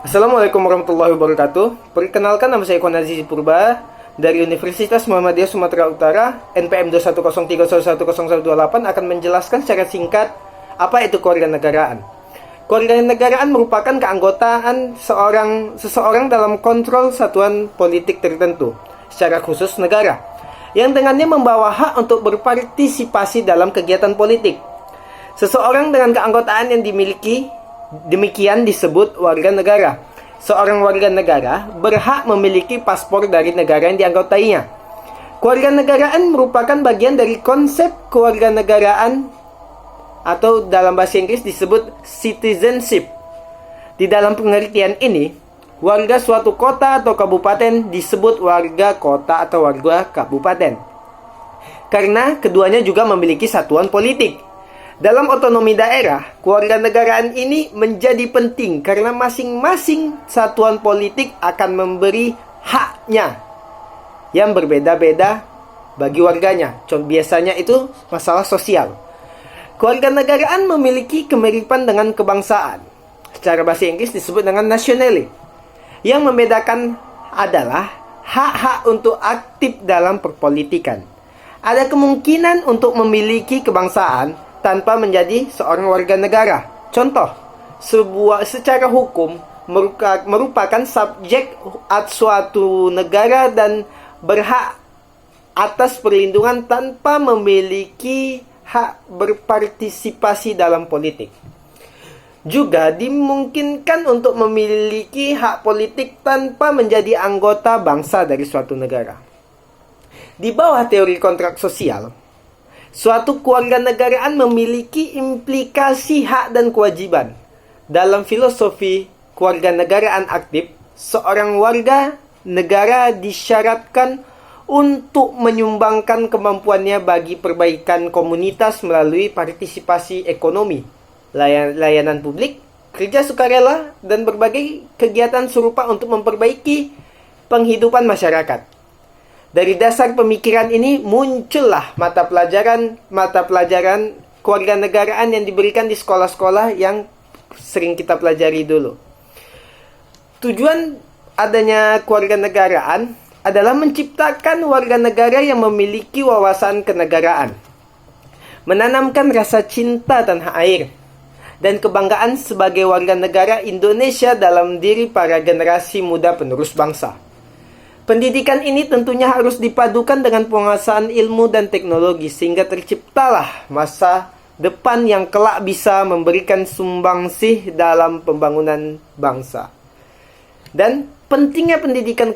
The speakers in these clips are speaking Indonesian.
Assalamualaikum warahmatullahi wabarakatuh. Perkenalkan, nama saya Ikhwan Azizi Purba dari Universitas Muhammadiyah Sumatera Utara, NPM 210311028, akan menjelaskan secara singkat apa itu kewarganegaraan. Kewarganegaraan merupakan keanggotaan seseorang dalam kontrol satuan politik tertentu, secara khusus negara, yang dengannya membawa hak untuk berpartisipasi dalam kegiatan politik. Seseorang dengan keanggotaan yang dimiliki demikian disebut warga negara. Seorang warga negara berhak memiliki paspor dari negara yang dianggotainya. Kewarganegaraan merupakan bagian dari konsep kewarganegaraan atau dalam bahasa Inggris disebut citizenship. Di dalam pengertian ini, warga suatu kota atau kabupaten disebut warga kota atau warga kabupaten, karena keduanya juga memiliki satuan politik. Dalam otonomi daerah, kewarganegaraan ini menjadi penting karena masing-masing satuan politik akan memberi haknya yang berbeda-beda bagi warganya. Biasanya itu masalah sosial. Kewarganegaraan memiliki kemiripan dengan kebangsaan. Secara bahasa Inggris disebut dengan nationality. Yang membedakan adalah hak-hak untuk aktif dalam perpolitikan. Ada kemungkinan untuk memiliki kebangsaan tanpa menjadi seorang warga negara. Contoh, secara hukum merupakan subjek suatu negara dan berhak atas perlindungan tanpa memiliki hak berpartisipasi dalam politik. Juga dimungkinkan untuk memiliki hak politik tanpa menjadi anggota bangsa dari suatu negara. Di bawah teori kontrak sosial, suatu kewarganegaraan memiliki implikasi hak dan kewajiban. Dalam filosofi kewarganegaraan aktif, seorang warga negara disyaratkan untuk menyumbangkan kemampuannya bagi perbaikan komunitas melalui partisipasi ekonomi, layanan publik, kerja sukarela, dan berbagai kegiatan serupa untuk memperbaiki penghidupan masyarakat. Dari dasar pemikiran ini muncullah mata pelajaran kewarganegaraan yang diberikan di sekolah-sekolah yang sering kita pelajari dulu. Tujuan adanya kewarganegaraan adalah menciptakan warga negara yang memiliki wawasan kenegaraan, menanamkan rasa cinta tanah air, dan kebanggaan sebagai warga negara Indonesia dalam diri para generasi muda penerus bangsa. Pendidikan ini tentunya harus dipadukan dengan penguasaan ilmu dan teknologi sehingga terciptalah masa depan yang kelak bisa memberikan sumbangsih dalam pembangunan bangsa. Dan pentingnya pendidikan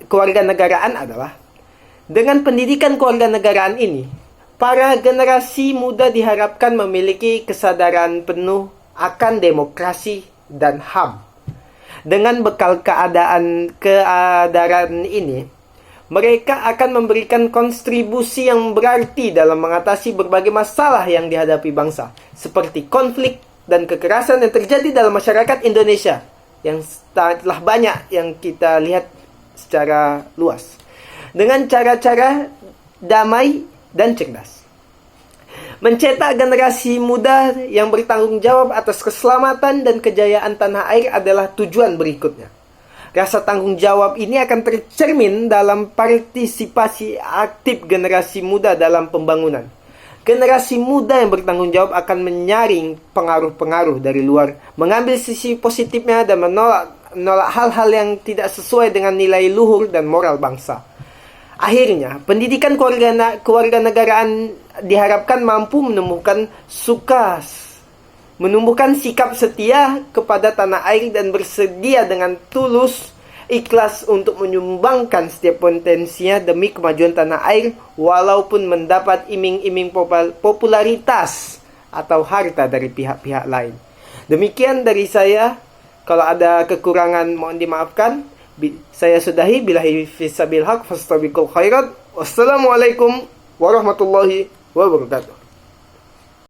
kewarganegaraan adalah dengan pendidikan kewarganegaraan ini, para generasi muda diharapkan memiliki kesadaran penuh akan demokrasi dan HAM. Dengan bekal keadaan ini, mereka akan memberikan kontribusi yang berarti dalam mengatasi berbagai masalah yang dihadapi bangsa, seperti konflik dan kekerasan yang terjadi dalam masyarakat Indonesia, yang telah banyak yang kita lihat secara luas, dengan cara-cara damai dan cerdas. Mencetak generasi muda yang bertanggung jawab atas keselamatan dan kejayaan tanah air adalah tujuan berikutnya. Rasa tanggung jawab ini akan tercermin dalam partisipasi aktif generasi muda dalam pembangunan. Generasi muda yang bertanggung jawab akan menyaring pengaruh-pengaruh dari luar, mengambil sisi positifnya dan menolak hal-hal yang tidak sesuai dengan nilai luhur dan moral bangsa. Akhirnya, pendidikan kewarganegaraan diharapkan mampu menumbuhkan sikap setia kepada tanah air dan bersedia dengan tulus ikhlas untuk menyumbangkan setiap potensinya demi kemajuan tanah air walaupun mendapat iming-iming popularitas atau harta dari pihak-pihak lain. Demikian dari saya. Kalau ada kekurangan mohon dimaafkan. Saya sudahi. Billahi fisabil haq fastabiqul khairat. Wassalamualaikum warahmatullahi wabarakatuh.